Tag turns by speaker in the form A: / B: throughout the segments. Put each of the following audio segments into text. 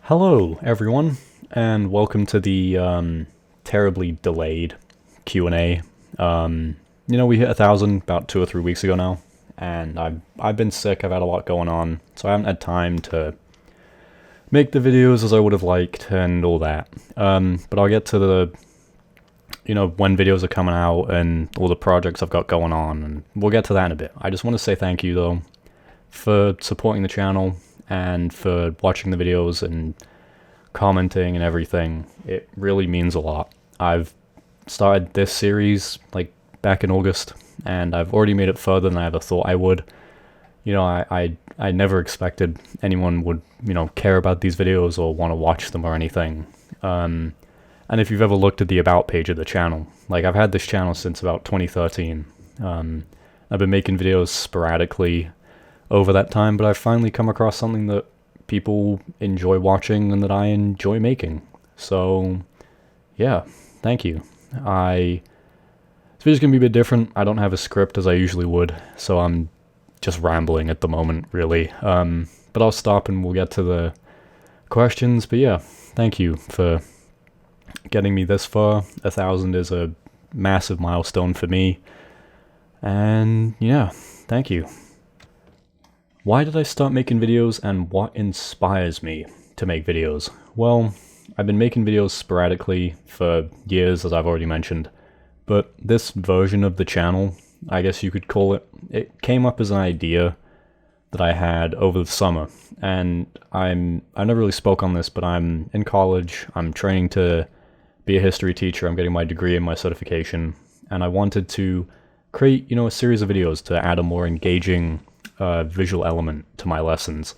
A: Hello, everyone, and welcome to the terribly delayed Q&A. We hit 1,000 about 2 or 3 weeks ago now, and I've been sick. I've had a lot going on, so I haven't had time to make the videos as I would have liked and all that. But I'll get to the when videos are coming out and all the projects I've got going on, and we'll get to that in a bit. I just want to say thank you though for supporting the channel and for watching the videos and commenting and everything. It really means a lot. I've started this series like back in August, and I've already made it further than I ever thought I would. I never expected anyone would, care about these videos or want to watch them or anything. And if you've ever looked at the about page of the channel, like I've had this channel since about 2013. I've been making videos sporadically over that time, but I've finally come across something that people enjoy watching and that I enjoy making. So, yeah, thank you. This video's gonna be a bit different. I don't have a script as I usually would, so I'm just rambling at the moment, really. But I'll stop and we'll get to the questions. But yeah, thank you for getting me this far. 1,000 is a massive milestone for me. And yeah, thank you. Why did I start making videos, and what inspires me to make videos? Well, I've been making videos sporadically for years, as I've already mentioned, but this version of the channel, I guess you could call it came up as an idea that I had over the summer, and I never really spoke on this, but I'm in college, I'm training to be a history teacher, I'm getting my degree and my certification, and I wanted to create, a series of videos to add a more engaging visual element to my lessons.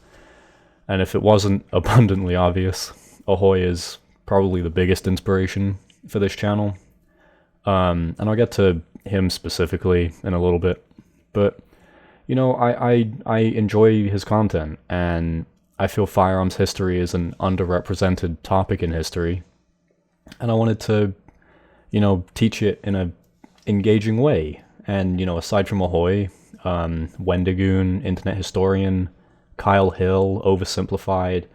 A: And if it wasn't abundantly obvious, Ahoy is probably the biggest inspiration for this channel. And I'll get to him specifically in a little bit. But, I enjoy his content, and I feel firearms history is an underrepresented topic in history. And I wanted to, teach it in a engaging way. And, aside from Ahoy, Wendigoon, Internet Historian, Kyle Hill, Oversimplified,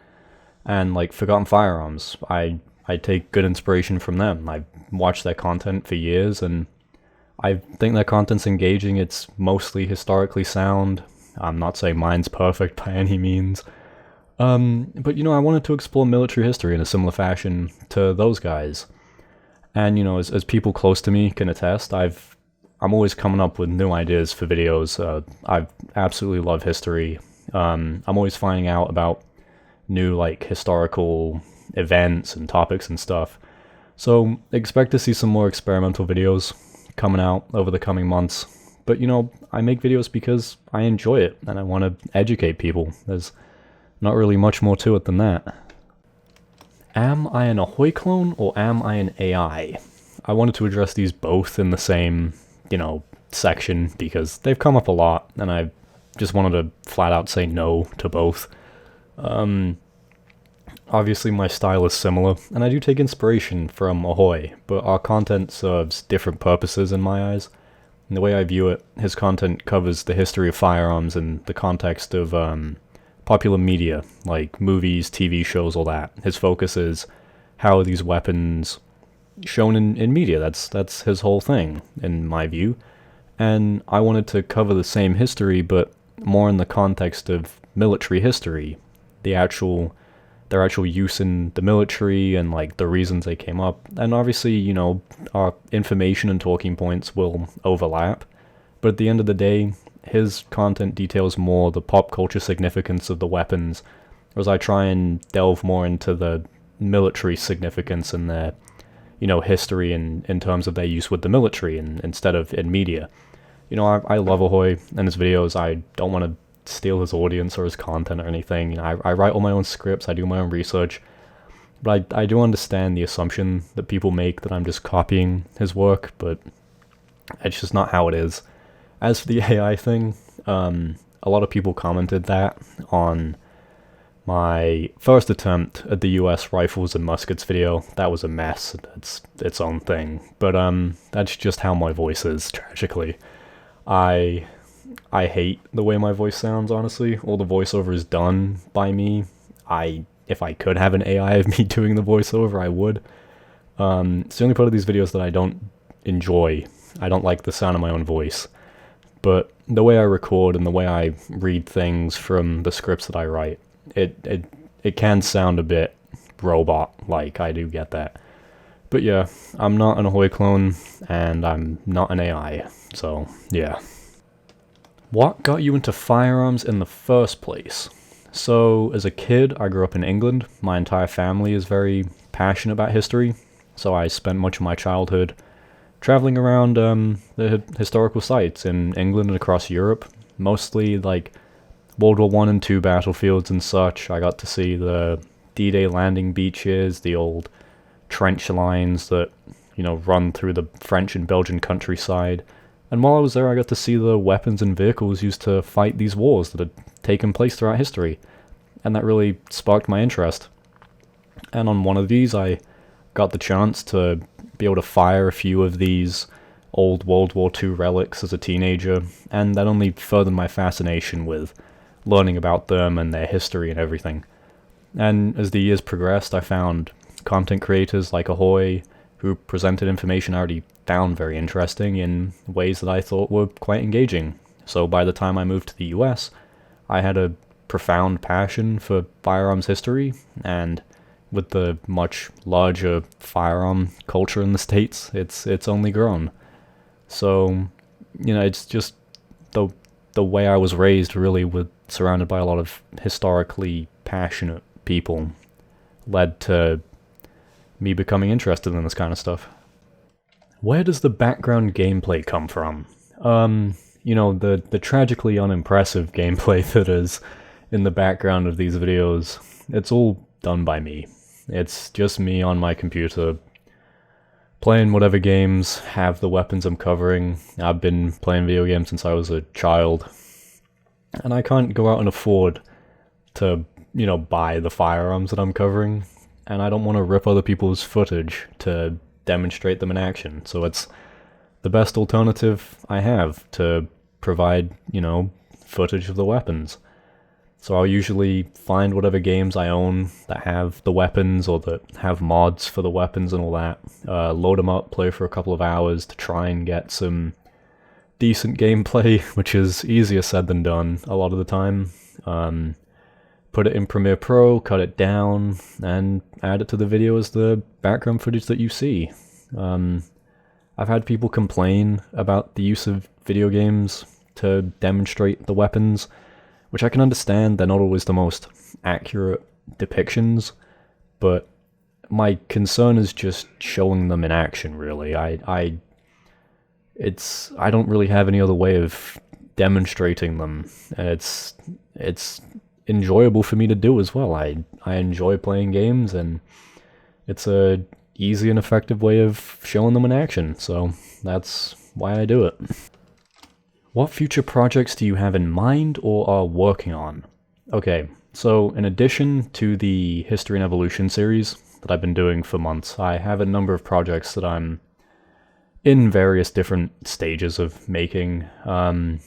A: and like Forgotten Firearms. I take good inspiration from them. I've watched their content for years, and I think their content's engaging. It's mostly historically sound. I'm not saying mine's perfect by any means. But I wanted to explore military history in a similar fashion to those guys. And as people close to me can attest, I'm always coming up with new ideas for videos. I absolutely love history. I'm always finding out about new historical events and topics and stuff. So expect to see some more experimental videos coming out over the coming months. But I make videos because I enjoy it and I want to educate people. There's not really much more to it than that. Am I an Ahoy clone or am I an AI? I wanted to address these both in the same section because they've come up a lot, and I just wanted to flat out say no to both. Obviously my style is similar, and I do take inspiration from Ahoy, but our content serves different purposes in my eyes. And the way I view it, his content covers the history of firearms in the context of popular media, like movies, TV shows, all that. His focus is how are these weapons shown in media. That's his whole thing, in my view. And I wanted to cover the same history, but more in the context of military history. Their actual use in the military and the reasons they came up. And obviously, our information and talking points will overlap. But at the end of the day, his content details more the pop culture significance of the weapons, whereas I try and delve more into the military significance and their history in terms of their use with the military and instead of in media. I love Ahoy and his videos. I don't want to steal his audience or his content or anything. I write all my own scripts, I do my own research, but I do understand the assumption that people make that I'm just copying his work, but it's just not how it is. As for the AI thing, a lot of people commented that on my first attempt at the US Rifles and Muskets video. That was a mess. It's its own thing. But that's just how my voice is, tragically. I hate the way my voice sounds, honestly. All the voiceover is done by me. I if I could have an AI of me doing the voiceover, I would. It's the only part of these videos that I don't enjoy. I don't like the sound of my own voice. But the way I record and the way I read things from the scripts that I write, it can sound a bit robot-like, I do get that. But yeah, I'm not an Ahoy clone, and I'm not an AI, so yeah. What got you into firearms in the first place? So, as a kid, I grew up in England. My entire family is very passionate about history, so I spent much of my childhood traveling around the historical sites in England and across Europe, mostly like World War I and II battlefields and such. I got to see the D-Day landing beaches, the old trench lines that, you know, run through the French and Belgian countryside. And while I was there, I got to see the weapons and vehicles used to fight these wars that had taken place throughout history. And that really sparked my interest. And on one of these, I got the chance to be able to fire a few of these old World War II relics as a teenager, and that only furthered my fascination with learning about them and their history and everything. And as the years progressed, I found content creators like Ahoy, who presented information I already found very interesting in ways that I thought were quite engaging. So by the time I moved to the US, I had a profound passion for firearms history, and with the much larger firearm culture in the States, it's only grown. So, you know, it's just the way I was raised, really, with surrounded by a lot of historically passionate people, led to me becoming interested in this kind of stuff. Where does the background gameplay come from? You know, the tragically unimpressive gameplay that is in the background of these videos, it's all done by me. It's just me on my computer, playing whatever games have the weapons I'm covering. I've been playing video games since I was a child, and I can't go out and afford to, you know, buy the firearms that I'm covering, and I don't want to rip other people's footage to demonstrate them in action, so it's the best alternative I have to provide, you know, footage of the weapons. So I'll usually find whatever games I own that have the weapons or that have mods for the weapons and all that, load them up, play for a couple of hours to try and get some decent gameplay, which is easier said than done a lot of the time. Put it in Premiere Pro, cut it down, and add it to the video as the background footage that you see. I've had people complain about the use of video games to demonstrate the weapons, which I can understand. They're not always the most accurate depictions, but my concern is just showing them in action, really. I don't really have any other way of demonstrating them, and it's enjoyable for me to do as well. I enjoy playing games, and it's a easy and effective way of showing them in action, so that's why I do it. What future projects do you have in mind or are working on? Okay, so in addition to the History and Evolution series that I've been doing for months, I have a number of projects that I'm in various different stages of making. The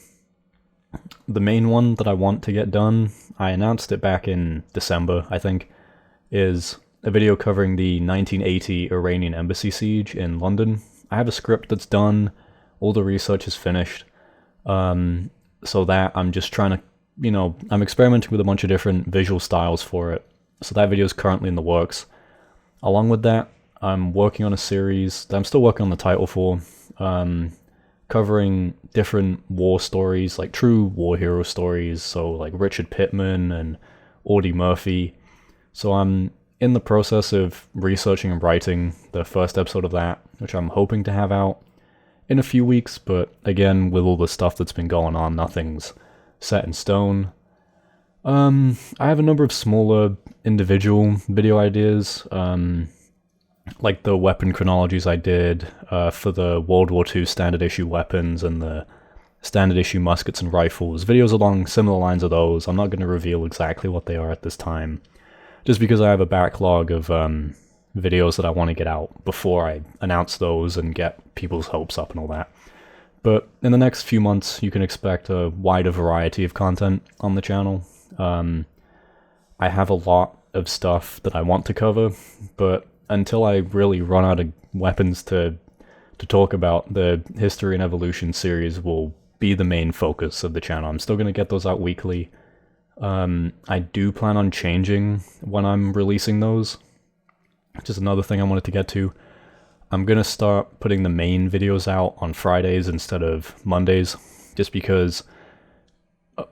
A: main one that I want to get done, I announced it back in December, I think, is a video covering the 1980 Iranian embassy siege in London. I have a script that's done, all the research is finished. So that I'm just trying to, you know, I'm experimenting with a bunch of different visual styles for it. So that video is currently in the works. Along with that, I'm working on a series that I'm still working on the title for, covering different war stories, like true war hero stories, so like Richard Pittman and Audie Murphy. So I'm in the process of researching and writing the first episode of that, which I'm hoping to have out in a few weeks, but again, with all the stuff that's been going on, nothing's set in stone. I have a number of smaller individual video ideas, like the weapon chronologies I did for the World War II standard issue weapons and the standard issue muskets and rifles. Videos along similar lines of those. I'm not going to reveal exactly what they are at this time, just because I have a backlog of videos that I want to get out before I announce those and get people's hopes up and all that. But in the next few months, you can expect a wider variety of content on the channel. I have a lot of stuff that I want to cover, but until I really run out of weapons to talk about, the History and Evolution series will be the main focus of the channel. I'm still going to get those out weekly. I do plan on changing when I'm releasing those. Just another thing I wanted to get to. I'm going to start putting the main videos out on Fridays instead of Mondays, just because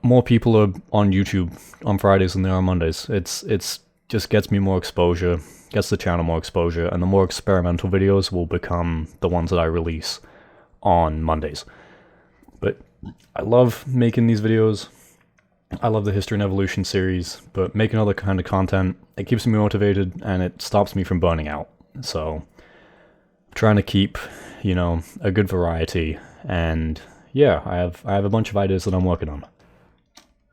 A: more people are on YouTube on Fridays than they are on Mondays. It's just gets me more exposure, gets the channel more exposure, and the more experimental videos will become the ones that I release on Mondays. But I love making these videos. I love the History and Evolution series, but making other kind of content, it keeps me motivated and it stops me from burning out. So I'm trying to keep, you know, a good variety, and yeah, I have a bunch of ideas that I'm working on.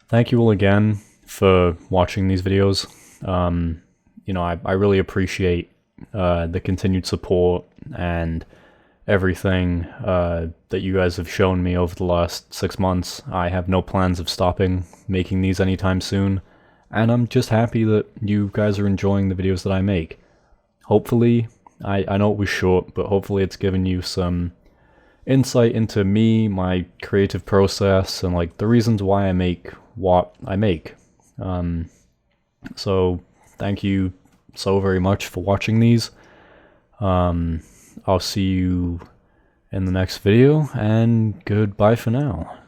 A: Thank you all again for watching these videos. You know, I really appreciate the continued support and everything that you guys have shown me over the last 6 months. I have no plans of stopping making these anytime soon, and I'm just happy that you guys are enjoying the videos that I make. Hopefully, I know it was short, but hopefully it's given you some insight into me, my creative process, and like the reasons why I make what I make. So thank you so very much for watching these. I'll see you in the next video, and goodbye for now.